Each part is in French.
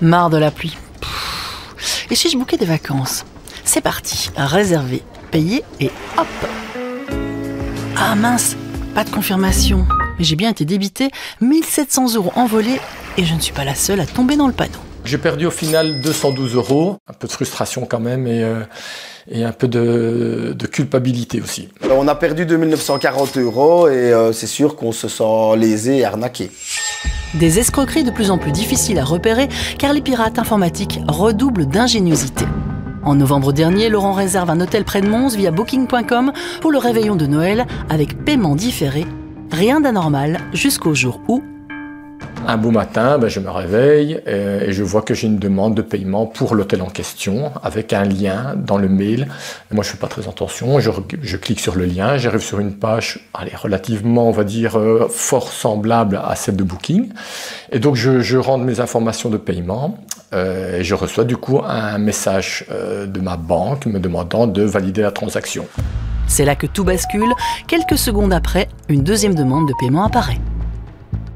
Marre de la pluie. Et si je bookais des vacances? C'est parti, réserver, payer et hop! Ah mince, pas de confirmation. Mais j'ai bien été débité 1700 € envolés et je ne suis pas la seule à tomber dans le panneau. J'ai perdu au final 212 €, un peu de frustration quand même et un peu de culpabilité aussi. On a perdu 2940 € et c'est sûr qu'on se sent lésé et arnaqué. Des escroqueries de plus en plus difficiles à repérer car les pirates informatiques redoublent d'ingéniosité. En novembre dernier, Laurent réserve un hôtel près de Mons via Booking.com pour le réveillon de Noël avec paiement différé. Rien d'anormal jusqu'au jour où... Un beau matin, je me réveille et je vois que j'ai une demande de paiement pour l'hôtel en question avec un lien dans le mail. Moi, je ne fais pas très attention, je clique sur le lien, j'arrive sur une page relativement, on va dire, fort semblable à celle de Booking. Et donc, je rentre mes informations de paiement et je reçois du coup un message de ma banque me demandant de valider la transaction. C'est là que tout bascule. Quelques secondes après, une deuxième demande de paiement apparaît.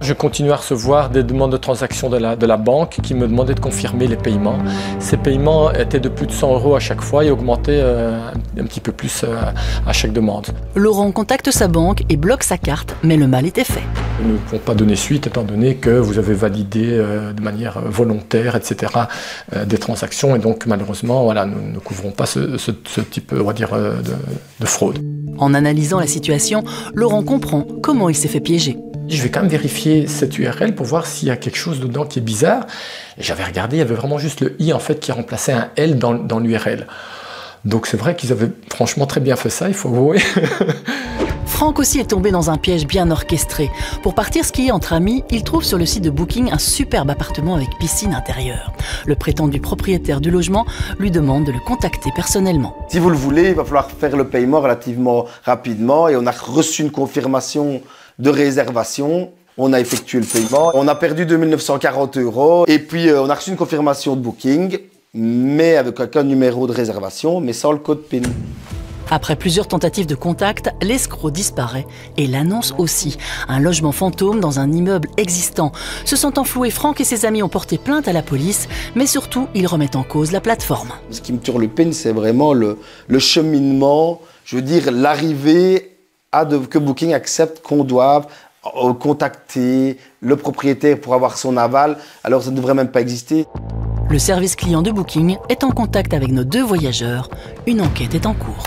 Je continue à recevoir des demandes de transactions de la banque qui me demandaient de confirmer les paiements. Ces paiements étaient de plus de 100 € à chaque fois et augmentaient un petit peu plus à chaque demande. Laurent contacte sa banque et bloque sa carte, mais le mal était fait. Nous ne pouvons pas donner suite étant donné que vous avez validé de manière volontaire, etc., des transactions et donc malheureusement, voilà, nous ne couvrons pas ce type, on va dire, de fraude. En analysant la situation, Laurent comprend comment il s'est fait piéger. Je vais quand même vérifier cette URL pour voir s'il y a quelque chose dedans qui est bizarre. Et j'avais regardé, il y avait vraiment juste le i en fait qui remplaçait un L dans l'URL. Donc c'est vrai qu'ils avaient franchement très bien fait ça, il faut avouer. Franck aussi est tombé dans un piège bien orchestré. Pour partir skier entre amis, il trouve sur le site de Booking un superbe appartement avec piscine intérieure. Le prétendu propriétaire du logement lui demande de le contacter personnellement. Si vous le voulez, il va falloir faire le paiement relativement rapidement et on a reçu une confirmation de réservation. On a effectué le paiement. On a perdu 2940 € et puis on a reçu une confirmation de Booking, mais avec aucun numéro de réservation, mais sans le code PIN. Après plusieurs tentatives de contact, l'escroc disparaît et l'annonce aussi. Un logement fantôme dans un immeuble existant. Se sentant floué, Franck et ses amis ont porté plainte à la police, mais surtout, ils remettent en cause la plateforme. Ce qui me turlupine, c'est vraiment le cheminement, je veux dire l'arrivée à que Booking accepte qu'on doive contacter le propriétaire pour avoir son aval, alors ça ne devrait même pas exister. Le service client de Booking est en contact avec nos 2 voyageurs. Une enquête est en cours.